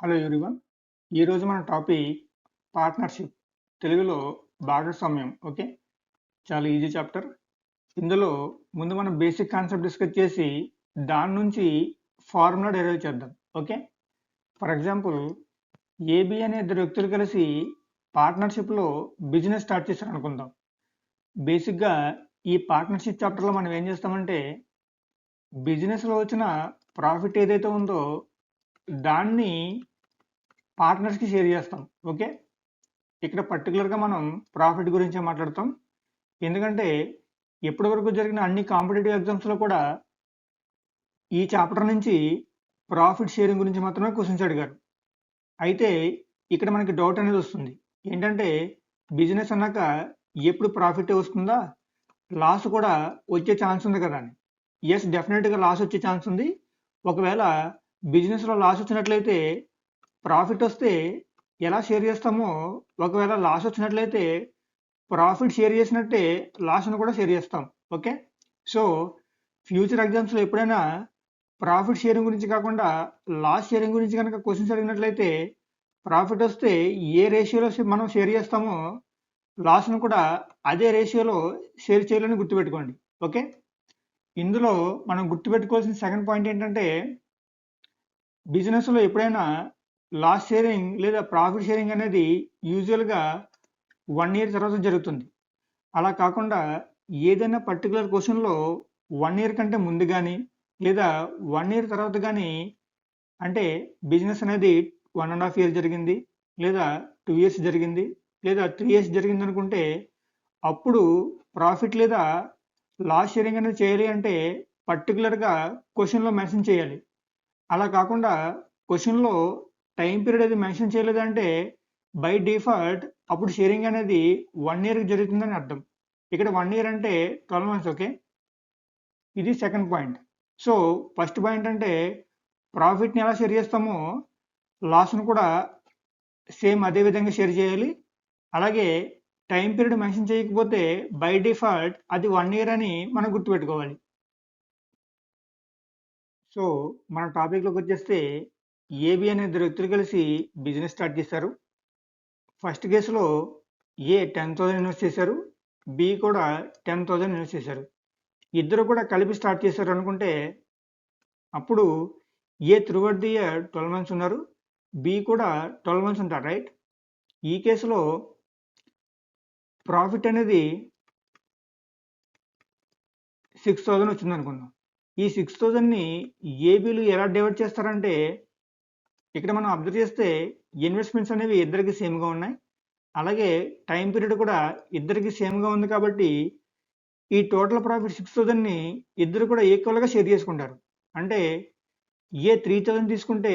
Hello everyone. ఈరోజు మన topic partnership, తెలుగులో భాగస్వామ్యం. ఓకే, చాలా ఈజీ చాప్టర్. ఇందులో ముందు మనం బేసిక్ కాన్సెప్ట్ డిస్కస్ చేసి దాని నుంచి ఫార్ములా డెరైవ్ చేద్దాం. ఓకే, ఫర్ ఎగ్జాంపుల్ ఏబి అనే ఇద్దరు వ్యక్తులు కలిసి పార్ట్నర్షిప్లో బిజినెస్ స్టార్ట్ చేశారు అనుకుందాం. బేసిక్గా ఈ పార్ట్నర్షిప్ చాప్టర్లో మనం ఏం చేస్తామంటే బిజినెస్లో వచ్చిన ప్రాఫిట్ ఏదైతే ఉందో దాన్ని పార్ట్నర్స్కి షేర్ చేస్తాం. ఓకే, ఇక్కడ పర్టికులర్గా మనం ప్రాఫిట్ గురించే మాట్లాడతాం. ఎందుకంటే ఎప్పటి వరకు జరిగిన అన్ని కాంపిటేటివ్ ఎగ్జామ్స్లో కూడా ఈ చాప్టర్ నుంచి ప్రాఫిట్ షేరింగ్ గురించి మాత్రమే క్వశ్చన్స్ అడిగారు. అయితే ఇక్కడ మనకి డౌట్ అనేది వస్తుంది. ఏంటంటే బిజినెస్ అన్నాక ఎప్పుడు ప్రాఫిట్ వస్తుందా, లాస్ కూడా వచ్చే ఛాన్స్ ఉంది కదా అని. ఎస్, డెఫినెట్గా లాస్ వచ్చే ఛాన్స్ ఉంది. ఒకవేళ బిజినెస్లో లాస్ వచ్చినట్లయితే ప్రాఫిట్ వస్తే ఎలా షేర్ చేస్తామో, ఒకవేళ లాస్ వచ్చినట్లయితే ప్రాఫిట్ షేర్ చేసినట్టే లాస్ను కూడా షేర్ చేస్తాం. ఓకే, సో ఫ్యూచర్ ఎగ్జామ్స్లో ఎప్పుడైనా ప్రాఫిట్ షేరింగ్ గురించి కాకుండా లాస్ షేరింగ్ గురించి కనుక క్వశ్చన్స్ అడిగినట్లయితే ప్రాఫిట్ వస్తే ఏ రేషియోలో మనం షేర్ చేస్తామో లాస్ను కూడా అదే రేషియోలో షేర్ చేయాలని గుర్తుపెట్టుకోండి. ఓకే, ఇందులో మనం గుర్తుపెట్టుకోవాల్సిన సెకండ్ పాయింట్ ఏంటంటే బిజినెస్లో ఎప్పుడైనా లాస్ షేరింగ్ లేదా ప్రాఫిట్ షేరింగ్ అనేది యూజువల్గా 1 ఇయర్ తర్వాత జరుగుతుంది. అలా కాకుండా ఏదైనా పర్టికులర్ క్వశ్చన్లో 1 ఇయర్ కంటే ముందు కానీ లేదా 1 ఇయర్ తర్వాత కానీ, అంటే బిజినెస్ అనేది 1.5 ఇయర్ జరిగింది లేదా 2 ఇయర్స్ జరిగింది లేదా 3 ఇయర్స్ జరిగింది అనుకుంటే అప్పుడు ప్రాఫిట్ లేదా లాస్ షేరింగ్ అనేది చేయాలి అంటే పర్టికులర్గా క్వశ్చన్లో మెన్షన్ చేయాలి. అలా కాకుండా క్వశ్చన్లో టైం పీరియడ్ అది మెన్షన్ చేయలేదంటే బై డిఫాల్ట్ అప్పుడు షేరింగ్ అనేది 1 ఇయర్కి జరుగుతుందని అర్థం. ఇక్కడ 1 ఇయర్ అంటే 12 మంత్స్. ఓకే, ఇది second point. So first point అంటే ప్రాఫిట్ని ఎలా షేర్ చేస్తామో లాస్ను కూడా సేమ్ అదే విధంగా షేర్ చేయాలి. అలాగే టైం పీరియడ్ మెన్షన్ చేయకపోతే బై డిఫాల్ట్ అది 1 ఇయర్ అని మనం గుర్తుపెట్టుకోవాలి. సో మన టాపిక్లోకి వచ్చేస్తే ఏబి అనే ఇద్దరు వ్యక్తులు కలిసి బిజినెస్ స్టార్ట్ చేశారు. ఫస్ట్ కేసులో ఏ 10,000 ఇన్వెస్ట్ చేశారు, బి కూడా 10,000 ఇన్వెస్ట్ చేశారు. ఇద్దరు కూడా కలిపి స్టార్ట్ చేశారు అనుకుంటే అప్పుడు ఏ త్రూఅవుట్ ది ఇయర్ 12 మంత్స్ ఉన్నారు, బి కూడా 12 మంత్స్ ఉంటారు, రైట్? ఈ కేసులో ప్రాఫిట్ అనేది 6,000 వచ్చింది అనుకుందాం. ఈ 6,000ని ఏబీలు ఎలా డివైడ్ చేస్తారంటే ఇక్కడ మనం అబ్జర్వ్ చేస్తే ఇన్వెస్ట్మెంట్స్ అనేవి ఇద్దరికి సేమ్గా ఉన్నాయి. అలాగే టైం పీరియడ్ కూడా ఇద్దరికి సేమ్గా ఉంది కాబట్టి ఈ టోటల్ ప్రాఫిట్ 6,000ని ఇద్దరు కూడా ఈక్వల్గా షేర్ చేసుకుంటారు. అంటే ఏ 3,000 తీసుకుంటే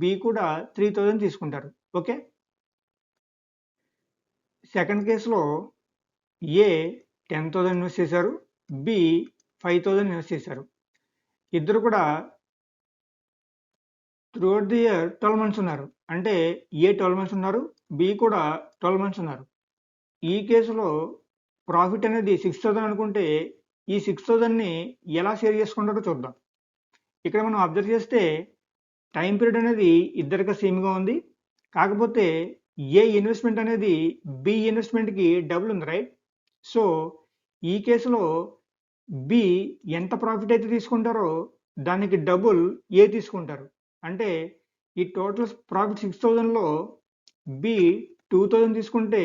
బి కూడా 3,000 తీసుకుంటారు. ఓకే, సెకండ్ కేసులో ఏ 10,000 ఇన్వెస్ట్ చేశారు, బి 5,000 ఇన్వెస్ట్ చేశారు. ఇద్దరు కూడా త్రూఅవుట్ ది ఇయర్ 12 మంత్స్ ఉన్నారు. అంటే ఏ 12 మంత్స్ ఉన్నారు, బి కూడా 12 మంత్స్ ఉన్నారు. ఈ కేసులో ప్రాఫిట్ అనేది 6,000 అనుకుంటే ఈ 6,000ని ఎలా షేర్ చేసుకుంటారో చూద్దాం. ఇక్కడ మనం అబ్జర్వ్ చేస్తే టైం పీరియడ్ అనేది ఇద్దరికి సేమ్గా ఉంది. కాకపోతే ఏ ఇన్వెస్ట్మెంట్ అనేది బి ఇన్వెస్ట్మెంట్కి డబుల్ ఉంది, రైట్? సో ఈ కేసులో బి ఎంత ప్రాఫిట్ అయితే తీసుకుంటారో దానికి డబుల్ ఏ తీసుకుంటారు. అంటే ఈ టోటల్ ప్రాఫిట్ 6,000లో బి 2,000 తీసుకుంటే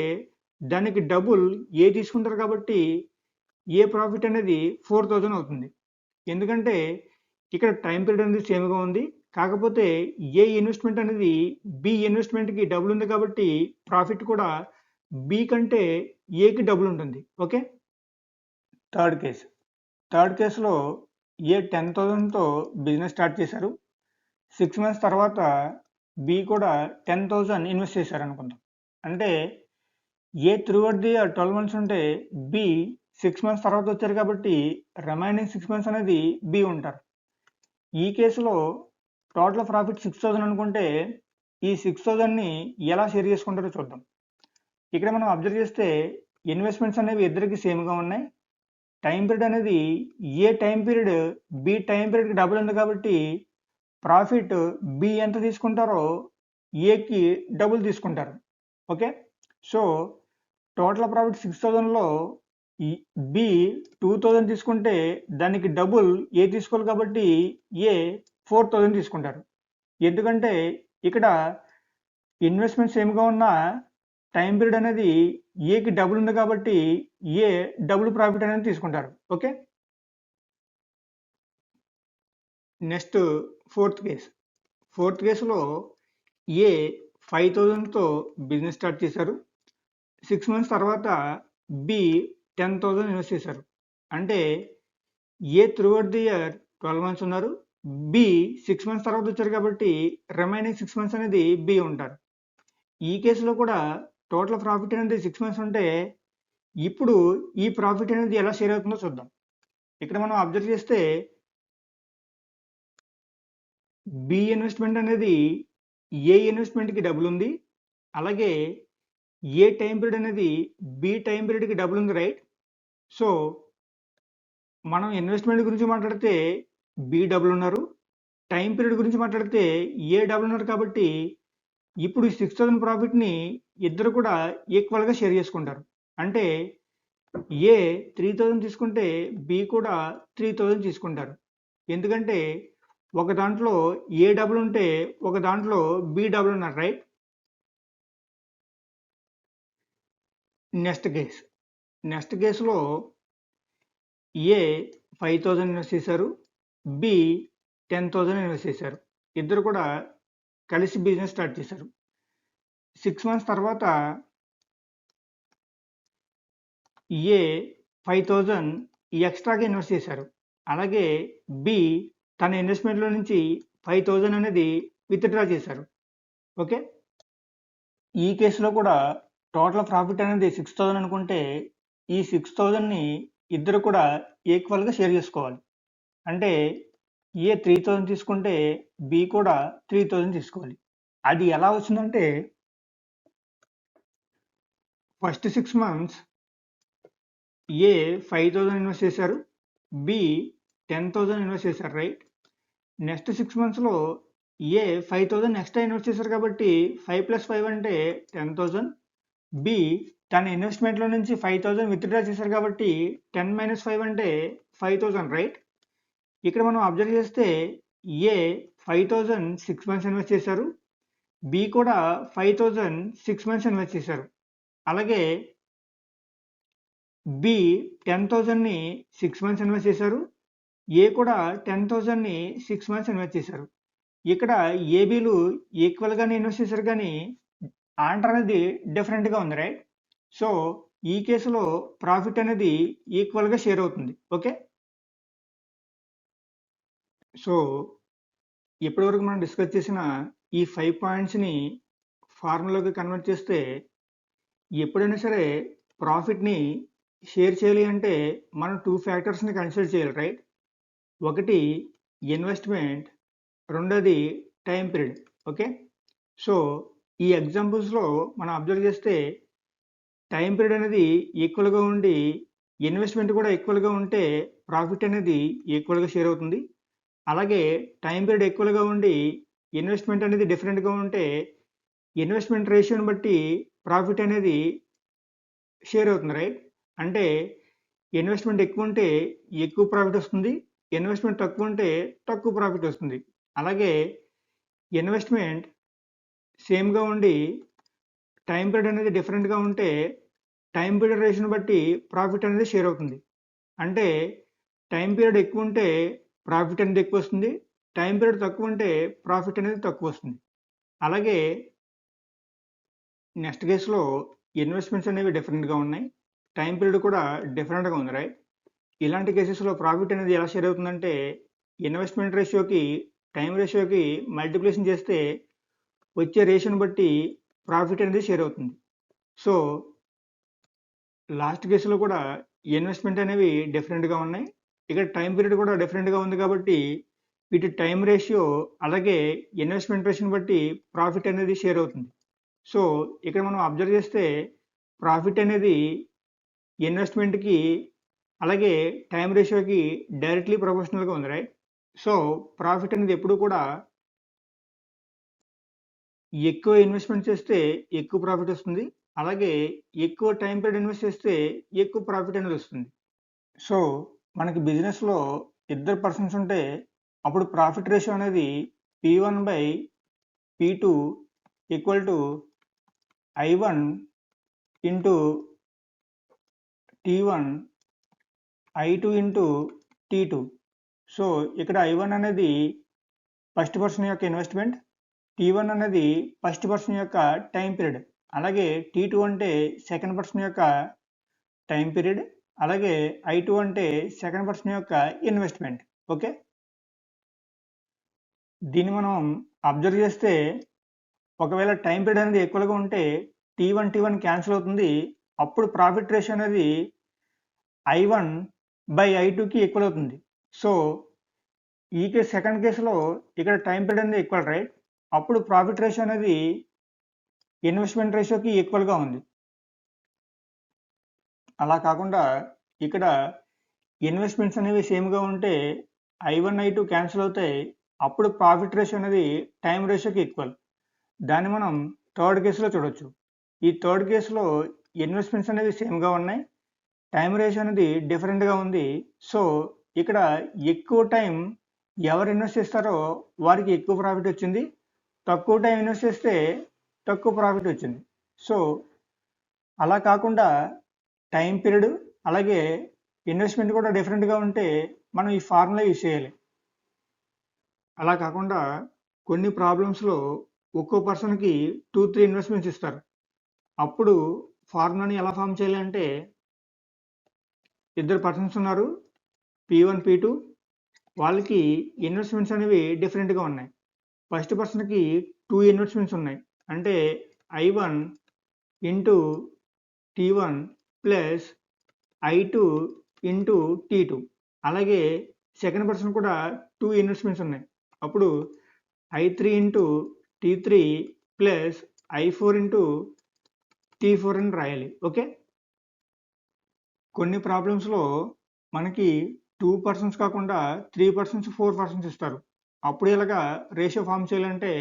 దానికి డబుల్ ఏ తీసుకుంటారు కాబట్టి ఏ ప్రాఫిట్ అనేది 4,000 అవుతుంది. ఎందుకంటే ఇక్కడ టైం పీరియడ్ అనేది సేమ్గా ఉంది. కాకపోతే ఏ ఇన్వెస్ట్మెంట్ అనేది బి ఇన్వెస్ట్మెంట్కి డబుల్ ఉంది కాబట్టి ప్రాఫిట్ కూడా బి కంటే ఏకి డబుల్ ఉంటుంది. ఓకే, థర్డ్ కేసులో ఏ 10,000తో బిజినెస్ స్టార్ట్ చేశారు. 6 మంత్స్ తర్వాత బి కూడా 10,000 ఇన్వెస్ట్ చేశారు అనుకుందాం. అంటే ఏ త్రూఅవుట్ ది 12 మంత్స్ ఉంటే బి 6 మంత్స్ తర్వాత వచ్చారు కాబట్టి రిమైనింగ్ 6 మంత్స్ అనేది బి ఉంటారు. ఈ కేసులో టోటల్ ప్రాఫిట్ 6,000 అనుకుంటే ఈ 6,000ని ఎలా షేర్ చేసుకుంటారో చూద్దాం. ఇక్కడ మనం అబ్జర్వ్ చేస్తే ఇన్వెస్ట్మెంట్స్ అనేవి ఇద్దరికి సేమ్గా ఉన్నాయి. టైం పీరియడ్ అనేది A time period B time పీరియడ్కి డబుల్ ఉంది కాబట్టి ప్రాఫిట్ బి ఎంత తీసుకుంటారో ఏకి డబుల్ తీసుకుంటారు. ఓకే, సో టోటల్ ప్రాఫిట్ 6000లో బి 2000 తీసుకుంటే దానికి డబుల్ ఏ తీసుకోవాలి కాబట్టి ఏ 4000 తీసుకుంటారు. ఎందుకంటే ఇక్కడ ఇన్వెస్ట్మెంట్ సేమ్గా ఉన్న టైం పీరియడ్ అనేది ఏకి డబుల్ ఉంది కాబట్టి ఏ డబుల్ ప్రాఫిట్ అనేది తీసుకుంటారు. ఓకే, నెక్స్ట్ ఫోర్త్ కేసులో ఏ 5000తో బిజినెస్ స్టార్ట్ చేశారు. 6 మంత్స్ తర్వాత బి 10,000 ఇన్వెస్ట్ చేశారు. అంటే ఏ త్రూఅవుట్ ది ఇయర్ 12 మంత్స్ ఉన్నారు, బి 6 మంత్స్ తర్వాత వచ్చారు కాబట్టి రిమైనింగ్ 6 మంత్స్ అనేది బి ఉంటారు. ఈ కేసులో కూడా టోటల్ ప్రాఫిట్ అనేది 6 మంత్స్ ఉంటే ఇప్పుడు ఈ ప్రాఫిట్ అనేది ఎలా షేర్ అవుతుందో చూద్దాం. ఇక్కడ మనం అబ్జర్వ్ చేస్తే బి ఇన్వెస్ట్మెంట్ అనేది ఏ ఇన్వెస్ట్మెంట్కి డబుల్ ఉంది, అలాగే ఏ టైం పీరియడ్ అనేది బి టైం పీరియడ్కి డబుల్ ఉంది, రైట్? సో మనం ఇన్వెస్ట్మెంట్ గురించి మాట్లాడితే బి డబుల్ ఉన్నారు, టైం పీరియడ్ గురించి మాట్లాడితే ఏ డబుల్ ఉన్నారు కాబట్టి ఇప్పుడు 6000 ప్రాఫిట్ని ఇద్దరు కూడా ఈక్వల్గా షేర్ చేసుకుంటారు. అంటే ఏ 3000 తీసుకుంటే బి కూడా 3000 తీసుకుంటారు. ఎందుకంటే ఒక దాంట్లో ఏ డబుల్ ఉంటే ఒక దాంట్లో బి డబుల్ ఉన్నారు, రైట్? నెక్స్ట్ కేసులో ఏ 5000 ఇన్వెస్ట్ చేశారు, బి 10,000 ఇన్వెస్ట్ చేశారు. ఇద్దరు కూడా కలిసి బిజినెస్ స్టార్ట్ చేశారు. 6 మంత్స్ తర్వాత ఏ 5000 ఎక్స్ట్రాగా ఇన్వెస్ట్ చేశారు, అలాగే బి తన ఇన్వెస్ట్మెంట్లో నుంచి 5000 అనేది విత్డ్రా చేశారు. ఓకే, ఈ కేసులో కూడా టోటల్ ప్రాఫిట్ అనేది 6000 అనుకుంటే ఈ 6000ని ఇద్దరు కూడా ఈక్వల్గా షేర్ చేసుకోవాలి. అంటే ఏ 3000 తీసుకుంటే బి కూడా 3000 తీసుకోవాలి. అది ఎలా వచ్చిందంటే ఫస్ట్ 6 మంత్స్ ఏ 5000 ఇన్వెస్ట్ చేశారు, బి 10,000 ఇన్వెస్ట్ చేశారు, రైట్? నెక్స్ట్ 6 మంత్స్లో ఏ 5000 ఎక్స్ట్రా ఇన్వెస్ట్ చేశారు కాబట్టి 5 + 5 అంటే 10,000, బి తన ఇన్వెస్ట్మెంట్లో నుంచి 5000 విత్డ్రా చేశారు కాబట్టి 10 - 5 అంటే 5000, రైట్? ఇక్కడ మనం అబ్జర్వ్ చేస్తే ఏ 5000 6 మంత్స్ ఇన్వెస్ట్ చేశారు, బి కూడా 5000 6 మంత్స్ ఇన్వెస్ట్ చేశారు, అలాగే బి 10,000ని 6 మంత్స్ ఇన్వెస్ట్ చేశారు, ఏ కూడా 10,000ని 6 మంత్స్ ఇన్వెస్ట్ చేశారు. ఇక్కడ ఏబీలు ఈక్వల్గానే ఇన్వెస్ట్ చేశారు కానీ ఆన్సర్ అనేది డిఫరెంట్గా ఉంది, రైట్? సో ఈ కేసులో ప్రాఫిట్ అనేది ఈక్వల్గా షేర్ అవుతుంది. ఓకే, సో ఇప్పటివరకు మనం డిస్కస్ చేసిన ఈ 5 పాయింట్స్ని ఫార్ములాకి కన్వర్ట్ చేస్తే ఎప్పుడైనా సరే ప్రాఫిట్ని షేర్ చేయాలి అంటే మనం 2 ఫ్యాక్టర్స్ని కన్సిడర్ చేయాలి, రైట్? ఒకటి ఇన్వెస్ట్మెంట్, రెండోది టైం పీరియడ్. ఓకే, సో ఈ ఎగ్జాంపుల్స్లో మనం అబ్జర్వ్ చేస్తే టైం పీరియడ్ అనేది ఈక్వల్గా ఉండి ఇన్వెస్ట్మెంట్ కూడా ఈక్వల్గా ఉంటే ప్రాఫిట్ అనేది ఈక్వల్గా షేర్ అవుతుంది. అలాగే టైం పీరియడ్ ఈక్వల్గా ఉండి ఇన్వెస్ట్మెంట్ అనేది డిఫరెంట్గా ఉంటే ఇన్వెస్ట్మెంట్ రేషియోని బట్టి ప్రాఫిట్ అనేది షేర్ అవుతుంది, రైట్? అంటే ఇన్వెస్ట్మెంట్ ఎక్కువ ఉంటే ఎక్కువ ప్రాఫిట్ వస్తుంది, ఇన్వెస్ట్మెంట్ తక్కువ ఉంటే తక్కువ ప్రాఫిట్ వస్తుంది. అలాగే ఇన్వెస్ట్మెంట్ సేమ్గా ఉండి టైం పీరియడ్ అనేది డిఫరెంట్గా ఉంటే టైం పీరియడ్ రేషియోని బట్టి ప్రాఫిట్ అనేది షేర్ అవుతుంది. అంటే టైం పీరియడ్ ఎక్కువ ఉంటే ప్రాఫిట్ అనేది ఎక్కువ వస్తుంది, టైం పీరియడ్ తక్కువ ఉంటే ప్రాఫిట్ అనేది తక్కువ వస్తుంది. అలాగే నెక్స్ట్ కేసులో ఇన్వెస్ట్మెంట్స్ అనేవి డిఫరెంట్గా ఉన్నాయి, టైం పీరియడ్ కూడా డిఫరెంట్గా ఉంది, రైట్? ఇలాంటి కేసెస్లో ప్రాఫిట్ అనేది ఎలా షేర్ అవుతుందంటే ఇన్వెస్ట్మెంట్ రేషియోకి టైం రేషియోకి మల్టిప్లికేషన్ చేస్తే వచ్చే రేషియోని బట్టి ప్రాఫిట్ అనేది షేర్ అవుతుంది. సో లాస్ట్ కేసులో కూడా ఇన్వెస్ట్మెంట్ అనేవి డిఫరెంట్గా ఉన్నాయి, ఇక్కడ టైం పీరియడ్ కూడా డిఫరెంట్గా ఉంది కాబట్టి వీటి టైం రేషియో అలాగే ఇన్వెస్ట్మెంట్ రేషియోని బట్టి ప్రాఫిట్ అనేది షేర్ అవుతుంది. సో ఇక్కడ మనం అబ్జర్వ్ చేస్తే ప్రాఫిట్ అనేది ఇన్వెస్ట్మెంట్కి అలాగే టైం రేషియోకి డైరెక్ట్లీ ప్రొపోర్షనల్గా ఉంది, రైట్? సో ప్రాఫిట్ అనేది ఎప్పుడు కూడా ఎక్కువ ఇన్వెస్ట్మెంట్ చేస్తే ఎక్కువ ప్రాఫిట్ వస్తుంది, అలాగే ఎక్కువ టైం పీరియడ్ ఇన్వెస్ట్ చేస్తే ఎక్కువ ప్రాఫిట్ అనేది వస్తుంది. సో మనకి బిజినెస్లో ఇద్దరు పర్సన్స్ ఉంటే అప్పుడు ప్రాఫిట్ రేషియో అనేది P1/P2 equal to I1 into T1 I2 into T2. So ఇక్కడ I1 అనేది ఫస్ట్ పర్సన్ యొక్క ఇన్వెస్ట్మెంట్, T1 అనేది ఫస్ట్ పర్సన్ యొక్క టైం పీరియడ్, అలాగే T2 అంటే సెకండ్ పర్సన్ యొక్క టైం పీరియడ్, అలాగే I2 అంటే సెకండ్ పర్సన్ యొక్క ఇన్వెస్ట్మెంట్. ఓకే, దీన్ని మనం అబ్జర్వ్ చేస్తే ఒకవేళ టైం పీరియడ్ అనేది ఈక్వల్గా ఉంటే T1 క్యాన్సిల్ అవుతుంది, అప్పుడు ప్రాఫిట్ రేషియో అనేది I1/I2కి ఈక్వల్ అవుతుంది. సో ఈ సెకండ్ కేసులో ఇక్కడ టైం పీరియడ్ అనేది ఈక్వల్, రైట్? అప్పుడు ప్రాఫిట్ రేషియో అనేది ఇన్వెస్ట్మెంట్ రేషియోకి ఈక్వల్గా ఉంది. అలా కాకుండా ఇక్కడ ఇన్వెస్ట్మెంట్స్ అనేవి సేమ్గా ఉంటే I1 I2 క్యాన్సిల్ అవుతాయి, అప్పుడు ప్రాఫిట్ రేషియో అనేది టైం రేషియోకి ఈక్వల్. దాన్ని మనం థర్డ్ కేసులో చూడొచ్చు. ఈ థర్డ్ కేసులో ఇన్వెస్ట్మెంట్స్ అనేవి సేమ్గా ఉన్నాయి, టైం రేషియో అనేది డిఫరెంట్గా ఉంది. సో ఇక్కడ ఎక్కువ టైం ఎవరు ఇన్వెస్ట్ చేస్తారో వారికి ఎక్కువ ప్రాఫిట్ వచ్చింది, తక్కువ టైం ఇన్వెస్ట్ చేస్తే తక్కువ ప్రాఫిట్ వచ్చింది. సో అలా కాకుండా టైం పీరియడ్ అలాగే ఇన్వెస్ట్మెంట్ కూడా డిఫరెంట్గా ఉంటే మనం ఈ ఫార్ములా యూజ్ చేయాలి. అలా కాకుండా కొన్ని ప్రాబ్లమ్స్లో ఒక్కో పర్సన్కి 2-3 ఇన్వెస్ట్మెంట్స్ ఇస్తారు. అప్పుడు ఫార్ములాని ఎలా ఫామ్ చేయాలి అంటే, ఇద్దరు పర్సన్స్ ఉన్నారు P1 P2, వాళ్ళకి ఇన్వెస్ట్మెంట్స్ అనేవి డిఫరెంట్గా ఉన్నాయి. ఫస్ట్ పర్సన్కి 2 ఇన్వెస్ట్మెంట్స్ ఉన్నాయి, అంటే I1 into T1 plus I2 into T2. అలాగే సెకండ్ పర్సన్ కూడా 2 ఇన్వెస్ట్మెంట్స్ ఉన్నాయి, అప్పుడు I3 into T3 plus I4 into T4 అని రాయాలి. ఓకే, కొన్ని ప్రాబ్లమ్స్లో మనకి 2 పర్సన్స్ కాకుండా 3 పర్సన్స్ 4 పర్సన్స్ ఇస్తారు. అప్పుడు ఇలాగా రేషియో ఫామ్ చేయాలంటే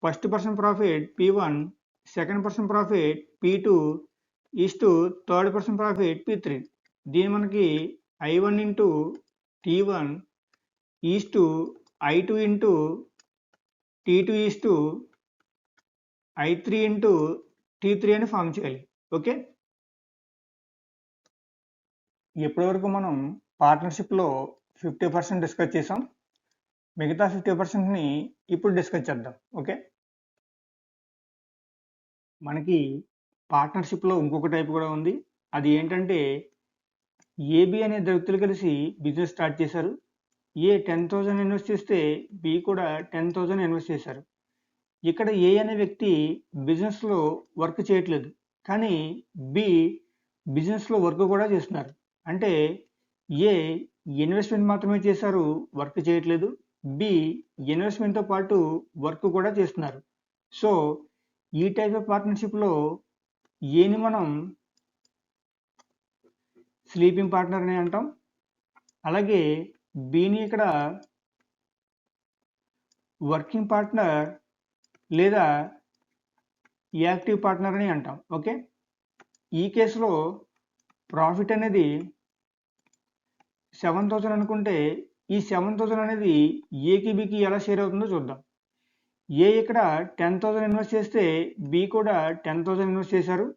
first person profit P1, second person profit P2 is third person profit P3. దీని మనకి I1 into T1 is I2 into T2 is I3 into T3 అని ఫామ్ చేయాలి. ఓకే, ఇప్పటివరకు మనం పార్ట్నర్షిప్లో 50% డిస్కస్ చేసాం, మిగతా 50%ని ఇప్పుడు డిస్కస్ చేద్దాం. ఓకే, మనకి పార్ట్నర్షిప్లో ఇంకొక టైప్ కూడా ఉంది. అది ఏంటంటే ఏబి అనే ఇద్దరు వ్యక్తులు కలిసి బిజినెస్ స్టార్ట్ చేశారు. ఏ 10,000 ఇన్వెస్ట్ చేస్తే బి కూడా 10,000 ఇన్వెస్ట్ చేశారు. ఇక్కడ ఏ అనే వ్యక్తి బిజినెస్లో వర్క్ చేయట్లేదు, కానీ బి బిజినెస్లో వర్క్ కూడా చేస్తున్నారు. అంటే ఏ ఇన్వెస్ట్మెంట్ మాత్రమే చేశారు, వర్క్ చేయట్లేదు, బి ఇన్వెస్ట్మెంట్తో పాటు వర్క్ కూడా చేస్తున్నారు. సో ఈ టైప్ ఆఫ్ పార్ట్నర్షిప్లో ఏని మనం స్లీపింగ్ పార్ట్నర్ అని అంటాం, అలాగే బిని ఇక్కడ వర్కింగ్ పార్ట్నర్ లేదా యాక్టివ్ పార్ట్నర్ అని అంటాం. ఓకే, ఈ కేసులో ప్రాఫిట్ అనేది 7,000 అనుకుంటే ఈ 7,000 అనేది ఏకి బికి ఎలా షేర్ అవుతుందో చూద్దాం. ఏ ఇక్కడ 10,000 ఇన్వెస్ట్ చేస్తే బి కూడా 10,000 ఇన్వెస్ట్ చేశారు.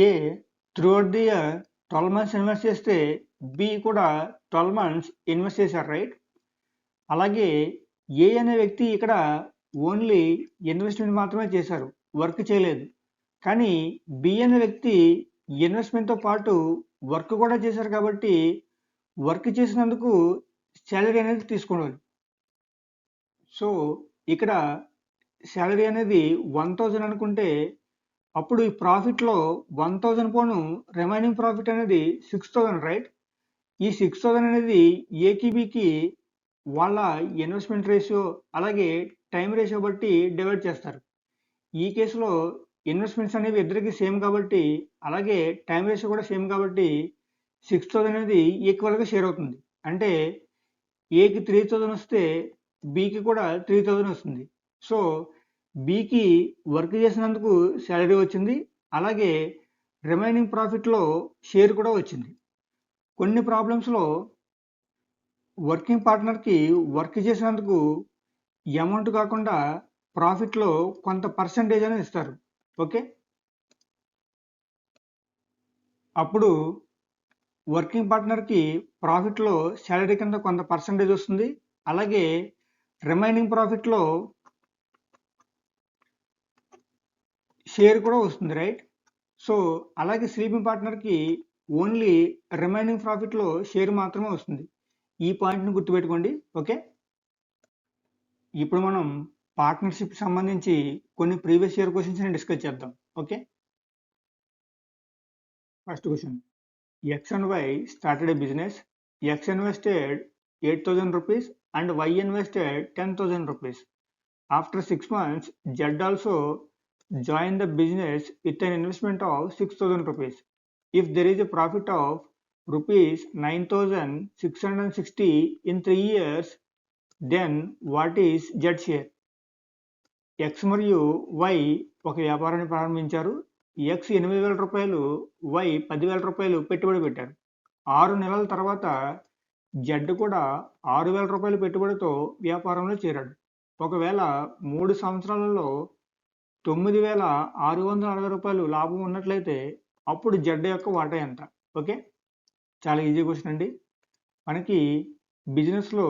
A throughout the year 12 months invest చేస్తే బి కూడా 12 months ఇన్వెస్ట్ చేశారు, రైట్? అలాగే ఏ అనే వ్యక్తి ఇక్కడ ఓన్లీ ఇన్వెస్ట్మెంట్ మాత్రమే చేశారు, వర్క్ చేయలేదు. కానీ బి అనే వ్యక్తి ఇన్వెస్ట్మెంట్తో పాటు వర్క్ కూడా చేశారు, కాబట్టి వర్క్ చేసినందుకు శాలరీ అనేది తీసుకోవాలి. సో ఇక్కడ శాలరీ అనేది 1,000 అనుకుంటే అప్పుడు ఈ ప్రాఫిట్లో 1,000 పోను రిమైనింగ్ ప్రాఫిట్ అనేది 6,000, రైట్? ఈ 6,000 అనేది ఏకి బికి వాళ్ళ ఇన్వెస్ట్మెంట్ రేషియో అలాగే టైం రేషియో బట్టి డివైడ్ చేస్తారు. ఈ కేసులో ఇన్వెస్ట్మెంట్స్ అనేవి ఇద్దరికి సేమ్ కాబట్టి, అలాగే టైం రేషియో కూడా సేమ్ కాబట్టి 6,000 అనేది ఈక్వల్గా షేర్ అవుతుంది. అంటే ఏకి 3,000 వస్తే బికి కూడా 3,000 వస్తుంది. సో బికి వర్క్ చేసినందుకు శాలరీ వచ్చింది, అలాగే రిమైనింగ్ ప్రాఫిట్లో షేర్ కూడా వచ్చింది. కొన్ని ప్రాబ్లమ్స్లో వర్కింగ్ పార్ట్నర్కి వర్క్ చేసినందుకు అమౌంట్ కాకుండా ప్రాఫిట్లో కొంత పర్సంటేజ్ అనేది ఇస్తారు. ఓకే, అప్పుడు వర్కింగ్ పార్ట్నర్కి ప్రాఫిట్లో శాలరీ కింద కొంత పర్సంటేజ్ వస్తుంది, అలాగే రిమైనింగ్ ప్రాఫిట్లో షేర్ కూడా వస్తుంది, రైట్? సో అలాగే స్లీపింగ్ పార్ట్నర్కి ఓన్లీ రిమైనింగ్ ప్రాఫిట్లో షేర్ మాత్రమే వస్తుంది. ఈ పాయింట్ని గుర్తుపెట్టుకోండి. ఓకే, ఇప్పుడు మనం పార్ట్నర్షిప్ సంబంధించి కొన్ని ప్రీవియస్ ఇయర్ క్వశ్చన్స్ డిస్కస్ చేద్దాం. Okay, first question. X and Y started a business. X invested 8,000 rupees and Y invested 10,000 rupees. After 6 months, Z also joined the business with an investment of 6,000 rupees. If there is a profit of rupees 9,660 in 3 years, then what is Z share? X మరియు Y ఒక వ్యాపారాన్ని ప్రారంభించారు. X 8,000 రూపాయలు, Y 10,000 రూపాయలు పెట్టుబడి పెట్టారు. 6 నెలల తర్వాత జడ్ కూడా 6,000 రూపాయల పెట్టుబడితో వ్యాపారంలో చేరాడు. ఒకవేళ 3 సంవత్సరాలలో 9,660 రూపాయలు లాభం ఉన్నట్లయితే అప్పుడు జడ్ యొక్క వాటా ఎంత? ఓకే, చాలా ఈజీ క్వశ్చన్ అండి. మనకి బిజినెస్లో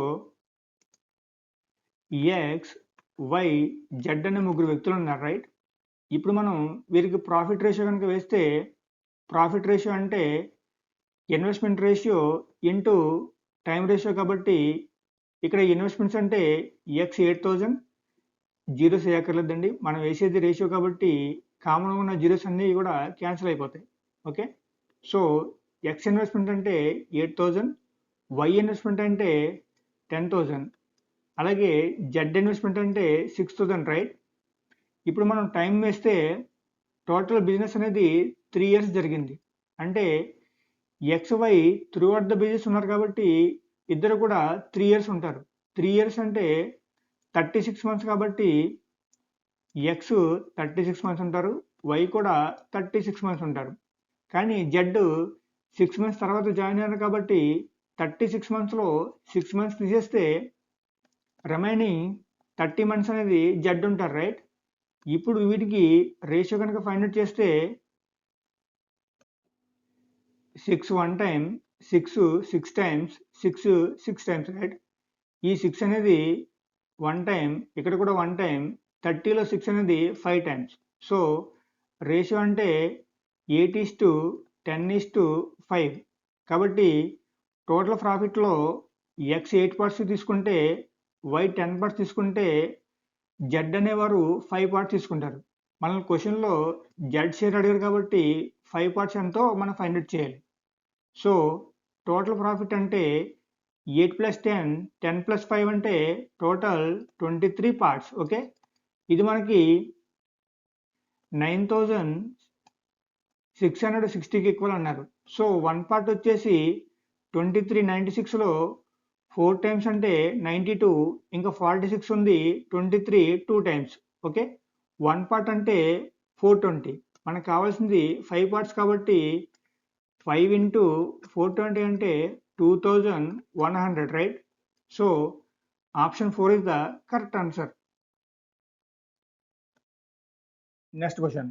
ఎక్స్, వై, జడ్ అనే ముగ్గురు వ్యక్తులు ఉన్నారు, రైట్? ఇప్పుడు మనం వీరికి ప్రాఫిట్ రేషియో కనుక వేస్తే, ప్రాఫిట్ రేషియో అంటే investment ratio into time ratio కాబట్టి ఇక్కడ ఇన్వెస్ట్మెంట్స్ అంటే ఎక్స్ 8,000, జీరోస్ వేయక్కర్లేదండి, మనం వేసేది రేషియో కాబట్టి కామన్గా ఉన్న జీరోస్ అన్నీ కూడా క్యాన్సిల్ అయిపోతాయి. ఓకే, సో ఎక్స్ ఇన్వెస్ట్మెంట్ అంటే 8,000, వై ఇన్వెస్ట్మెంట్ అంటే 10,000, అలాగే జెడ్ ఇన్వెస్ట్మెంట్ అంటే 6,000, రైట్? ఇప్పుడు మనం టైం వేస్తే టోటల్ బిజినెస్ అనేది 3 ఇయర్స్ జరిగింది. అంటే x, y throughout the business ఉన్నారు కాబట్టి ఇద్దరు కూడా 3 ఇయర్స్ ఉంటారు. 3 ఇయర్స్ అంటే 36 మంత్స్ కాబట్టి ఎక్స్ 36 మంత్స్ ఉంటారు, వై కూడా 36 మంత్స్ ఉంటారు. కానీ జెడ్ 6 మంత్స్ తర్వాత జాయిన్ అయ్యారు కాబట్టి 36 మంత్స్లో 6 మంత్స్ తీసేస్తే రిమైనింగ్ 30 మంత్స్ అనేది జెడ్ ఉంటారు, రైట్? ఇప్పుడు వీటికి రేషియో కనుక ఫైండ్ అవుట్ చేస్తే 6 1 టైమ్, 6 టైమ్స్, 6 టైమ్స్, రైట్? ఈ 6 అనేది 1 టైం, ఇక్కడ కూడా 1 టైం, 30లో 6 అనేది 5 టైమ్స్. సో రేషియో అంటే 8:10:5. కాబట్టి టోటల్ ప్రాఫిట్లో ఎక్స్ 8 పార్ట్స్ తీసుకుంటే, వై 10 పార్ట్స్ తీసుకుంటే జెడ్ అనేవారు 5 పార్ట్స్ తీసుకుంటారు. మన క్వశ్చన్లో జెడ్ షేర్ అడిగారు కాబట్టి 5 పార్ట్స్ ఎంతో మనం ఫైండ్ అవుట్ చేయాలి. సో టోటల్ ప్రాఫిట్ అంటే 8 + 10, 10 + 5 అంటే టోటల్ 23 పార్ట్స్. ఓకే, ఇది మనకి 9,660కి ఈక్వల్ అన్నారు. సో 1 పార్ట్ వచ్చేసి 23, 96లో 4 టైమ్స్ అంటే 92, ఇంకా 46 ఉంది 23 2 టైమ్స్. ఓకే, 1 పార్ట్ అంటే 420. మనకు కావాల్సింది 5 పార్ట్స్ కాబట్టి 5 × 420 అంటే 2,100, right? So option 4 is the correct answer. Next question.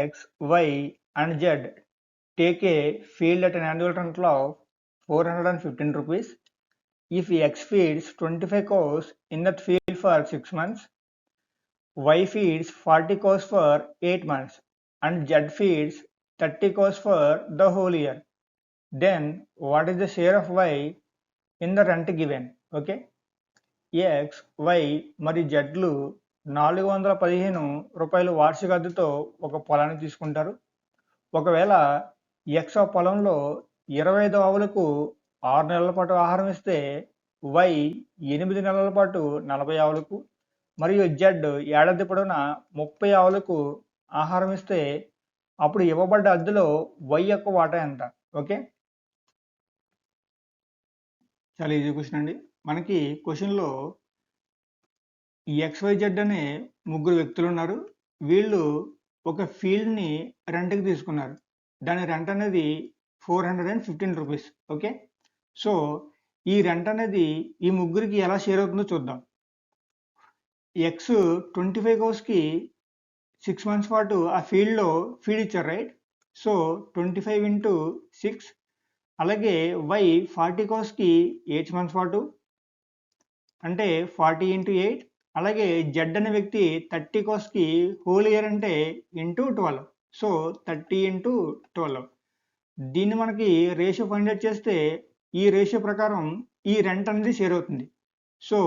X, Y and Z take a field at an annual rental of 415 rupees. If X feeds 25 cows in that field for 6 months, Y feeds 40 cows for 8 months and Z feeds 30 cows for the whole year, then what is the share of Y in the rent given? Okay, X, Y మరియు జడ్లు 415 రూపాయలు వార్షిక అద్దెతో ఒక పొలాన్ని తీసుకుంటారు. ఒకవేళ X ఆ పొలంలో 25 ఆవులకు 6 నెలల పాటు ఆహారం ఇస్తే, వై 8 నెలల పాటు 40 ఆవులకు మరియు జెడ్ ఏడాది పొడవునా 30 ఆవులకు ఆహారం ఇస్తే అప్పుడు ఇవ్వబడ్డ అద్దెలో వై యొక్క వాటా ఎంత? ఓకే, చాలా ఈజీ క్వశ్చన్ అండి. మనకి క్వశ్చన్లో XYZ అనే ముగ్గురు వ్యక్తులు ఉన్నారు. వీళ్ళు ఒక ఫీల్డ్ని రెంట్కి తీసుకున్నారు. దాని రెంట్ అనేది 415 రూపీస్. ఓకే, సో ఈ రెంట్ అనేది ఈ ముగ్గురికి ఎలా షేర్ అవుతుందో చూద్దాం. ఎక్స్ 25 కోర్స్కి 6 మంత్స్ పాటు ఆ ఫీల్డ్లో ఫీడ్ ఇచ్చారు, రైట్? సో 25 ఇంటూ 6, అలాగే వై 40 కోర్స్కి 8 మంత్స్ పాటు అంటే 40 ఇంటూ 8, అలాగే జెడ్ అనే వ్యక్తి 30 కోర్స్కి హోల్ ఇయర్ అంటే ఇంటూ 12, సో 30 ఇంటూ 12. దీన్ని మనకి రేషియో ఫైండ్ అవుట్ చేస్తే ఈ రేషియో ప్రకారం ఈ రెంట్ అనేది షేర్ అవుతుంది. సో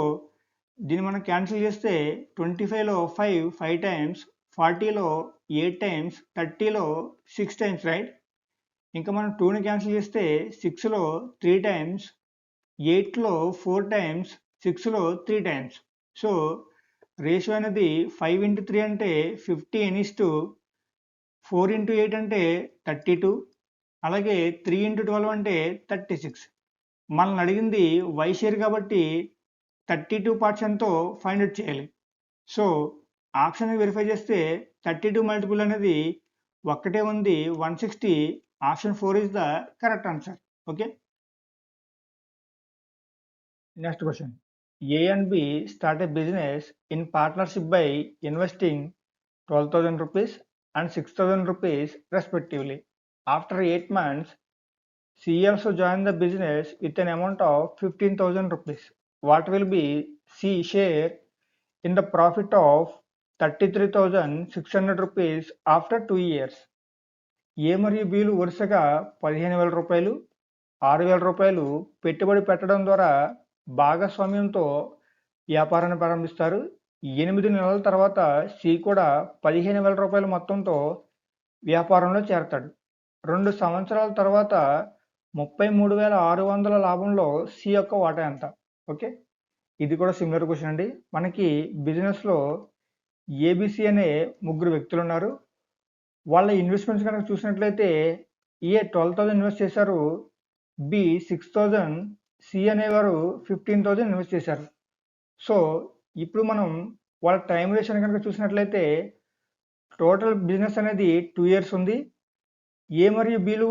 దీన్ని మనం క్యాన్సిల్ చేస్తే 25లో 5 టైమ్స్, 40లో 8 టైమ్స్, 30లో 6 టైమ్స్, రైట్? ఇంకా మనం 2ని క్యాన్సిల్ చేస్తే 6లో 3 టైమ్స్, 8లో 4 టైమ్స్, 6లో 3 టైమ్స్. సో రేషియో అనేది 5 ఇంటూ 3 అంటే 15:4 ఇంటూ 8 అంటే 32, అలాగే 3 ఇంటూ 12 అంటే 36. మనల్ని అడిగింది వై షేర్ కాబట్టి 32 పార్ట్స్ ఎంతో ఫైండ్ అవుట్ చేయాలి. సో ఆప్షన్ వెరిఫై చేస్తే 32 మల్టిపుల్ అనేది ఒక్కటే ఉంది, 160. Option 4 is the correct answer. Okay, next question. A and B start a business in partnership by investing 12,000 rupees and 6,000 rupees respectively. After 8 months, C also joined the business with an amount of 15,000 rupees. What will be C share in the profit of 33,600 rupees after 2 years? A మరియు Bలు వరుసగా 15,000 రూపాయలు, 6,000 రూపాయలు పెట్టుబడి పెట్టడం ద్వారా భాగస్వామ్యంతో వ్యాపారాన్ని ప్రారంభిస్తారు. 8 నెలల తర్వాత సి కూడా 15,000 రూపాయల మొత్తంతో వ్యాపారంలో చేరతాడు. 2 సంవత్సరాల తర్వాత 33,600 లాభంలో సి యొక్క వాటా ఎంత? ఓకే, ఇది కూడా సిమిలర్ క్వశ్చన్ అండి. మనకి బిజినెస్లో ఏబిసి అనే ముగ్గురు వ్యక్తులు ఉన్నారు. వాళ్ళ ఇన్వెస్ట్మెంట్స్ కనుక చూసినట్లయితే ఏ 12,000 ఇన్వెస్ట్ చేశారు, బి 6,000, సి అనేవారు 15,000 ఇన్వెస్ట్ చేశారు. సో ఇప్పుడు మనం వాళ్ళ టైం డ్యూరేషన్ కనుక చూసినట్లయితే టోటల్ బిజినెస్ అనేది 2 ఇయర్స్ ఉంది. ఏ మరియు బిలు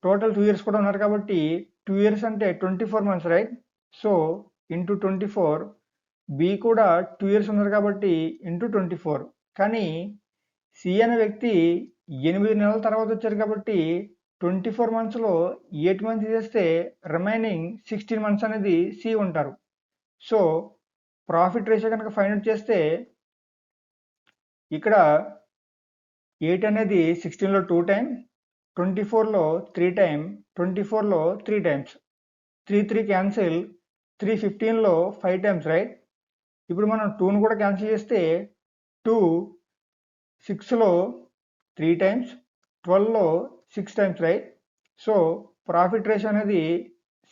టోటల్ 2 ఇయర్స్ కూడా ఉన్నారు కాబట్టి 2 ఇయర్స్ అంటే 24 months, right? So into 24. B కూడా 2 ఇయర్స్ ఉన్నారు కాబట్టి ఇంటూ 24. కానీ సి అనే వ్యక్తి 8 నెలల తర్వాత వచ్చారు కాబట్టి 24 మంత్స్లో 8 మంత్స్ చేస్తే రిమైనింగ్ 16 మంత్స్ అనేది సి ఉంటారు. సో ప్రాఫిట్ రేషియో కనుక ఫైండ్ అవుట్ చేస్తే ఇక్కడ 8 అనేది 16లో 2 టైమ్, 24లో 3 టైమ్, 24లో 3 టైమ్స్, 3 క్యాన్సిల్, 3 15లో 5 టైమ్స్, రైట్? ఇప్పుడు మనం 2ను కూడా క్యాన్సిల్ చేస్తే 2 6లో 3 టైమ్స్, 12లో 6 times, right? So profit ratio అనేది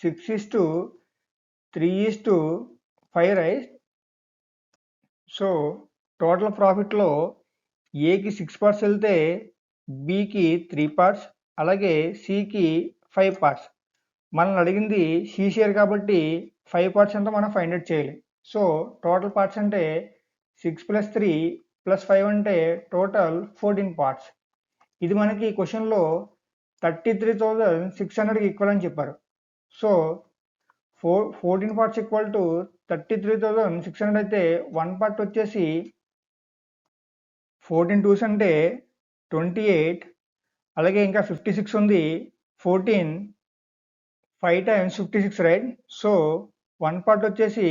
6:3:5, రైట్? సో టోటల్ ప్రాఫిట్లో ఏకి 6 పార్ట్స్ వెళ్తే బికి 3 పార్ట్స్, అలాగే సికి 5 పార్ట్స్. మనల్ని అడిగింది సి షేర్ కాబట్టి 5 పార్ట్స్ ఎంతో మనం ఫైండ్ అవుట్ చేయాలి. సో టోటల్ పార్ట్స్ అంటే 6 + 3 + 5 అంటే టోటల్ 14 పార్ట్స్. ఇది మనకి క్వశ్చన్లో 33,600కి ఈక్వల్ అని చెప్పారు. సో 14 పార్ట్స్ ఈక్వల్ టు 33,600 అయితే 1 పార్ట్ వచ్చేసి 14 2s అంటే 28, అలాగే ఇంకా 56 ఉంది, 14, 5 టైమ్స్ 56, రైట్? సో 1 పార్ట్ వచ్చేసి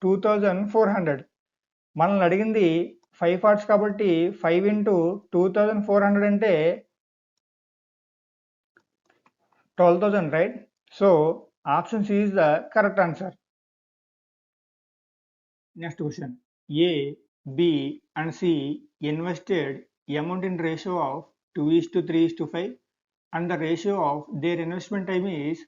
2,400. మనల్ని అడిగింది 5 పార్ట్స్ కాబట్టి 5 ఇంటూ 2,400 అంటే 12,000, right? So option c is the correct answer. Next question. A, b and c invested amount in ratio of 2:3:5 and the ratio of their investment time is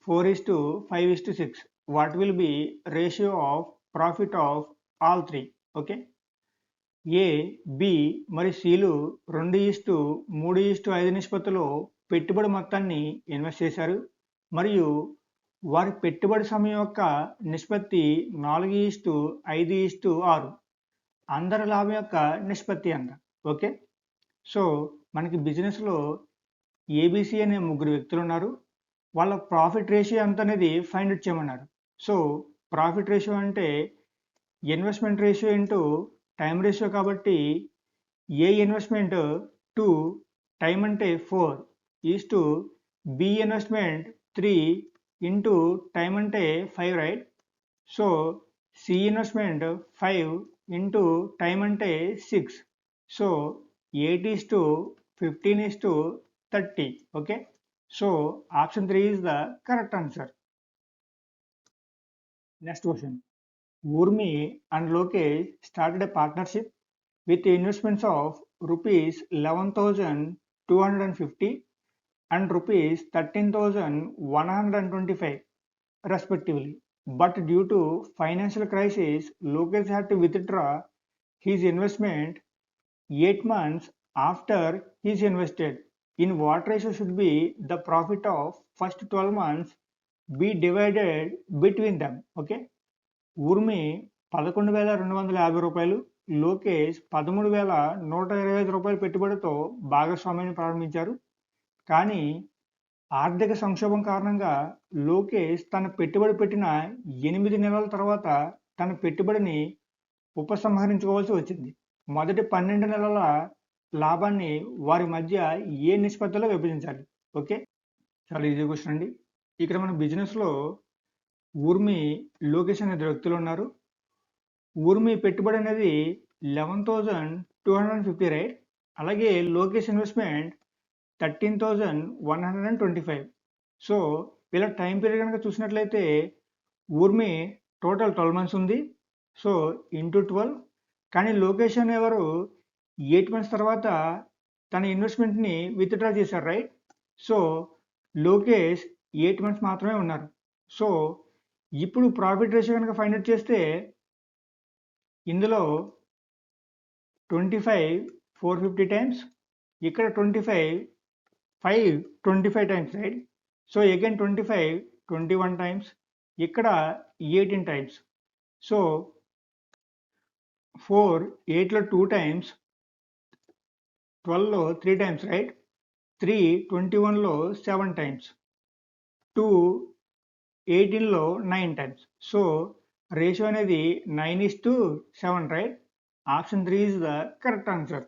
4:5:6. What will be ratio of profit of all three? Okay, a, b మరియు సిలు 2:3:5 నిష్పత్తిలో పెట్టుబడి మొత్తాన్ని invest చేశారు మరియు వారి పెట్టుబడి సమయం యొక్క నిష్పత్తి 4:5:6. అందరి లాభం యొక్క నిష్పత్తి అంట. ఓకే. సో మనకి బిజినెస్లో ఏబిసి అనే ముగ్గురు వ్యక్తులు ఉన్నారు. వాళ్ళ ప్రాఫిట్ రేషియో ఎంత అనేది ఫైండ్ అవుట్ చేయమన్నారు. సో ప్రాఫిట్ రేషియో అంటే investment ratio into time ratio కాబట్టి ఏ ఇన్వెస్ట్మెంట్ టు టైం అంటే 4 is to b investment 3 into time అంటే 5 right. So c investment 5 into time అంటే 6. So 8 is to 15 is to 30. Okay. So option 3 is the correct answer. Next question. Urmi and Lokesh started a partnership with investments of rupees 11,250 and rupees 13,125 respectively. But due to financial crisis, Lokesh had to withdraw his investment 8 months after he's invested. In what ratio should be the profit of first 12 months be divided between them? Okay. ఊర్మి 11,250 రూపాయలు, లోకేష్ 13,125 రూపాయల పెట్టుబడితో భాగస్వామ్యాన్ని ప్రారంభించారు. కానీ ఆర్థిక సంక్షోభం కారణంగా లోకేష్ తన పెట్టుబడి పెట్టిన 8 నెలల తర్వాత తన పెట్టుబడిని ఉపసంహరించుకోవాల్సి వచ్చింది. మొదటి 12 నెలల లాభాన్ని వారి మధ్య ఏ నిష్పత్తిలో విభజించాలి? ఓకే. చాలా ఈజీ క్వశ్చన్ అండి. ఇక్కడ మన బిజినెస్లో ఊర్మి, లోకేష్ అనే ఇద్దరు వ్యక్తులు ఉన్నారు. ఊర్మి పెట్టుబడి అనేది 11,250 రైట్. అలాగే లోకేష్ ఇన్వెస్ట్మెంట్ 13,125. సో వీళ్ళ టైం పీరియడ్ కనుక చూసినట్లయితే ఊర్మి టోటల్ 12 మంత్స్ ఉంది. So into 12. కానీ లోకేష్ అనేవారు 8 మంత్స్ తర్వాత తన ఇన్వెస్ట్మెంట్ని విత్డ్రా చేశారు రైట్. సో లోకేష్ 8 మంత్స్ మాత్రమే ఉన్నారు. సో ఇప్పుడు ప్రాఫిట్ రేషియో కనుక ఫైండ్ అవుట్ చేస్తే ఇందులో 25 450 టైమ్స్, ఇక్కడ 25 times right. So again 25 21 times, ఇక్కడ 18 టైమ్స్. సో 4 8లో 2 టైమ్స్, 12లో 3 times right. 3 21లో 7 times, 2 18లో 9 times. So ratio అనేది 9:7 right. Option 3 is the correct answer.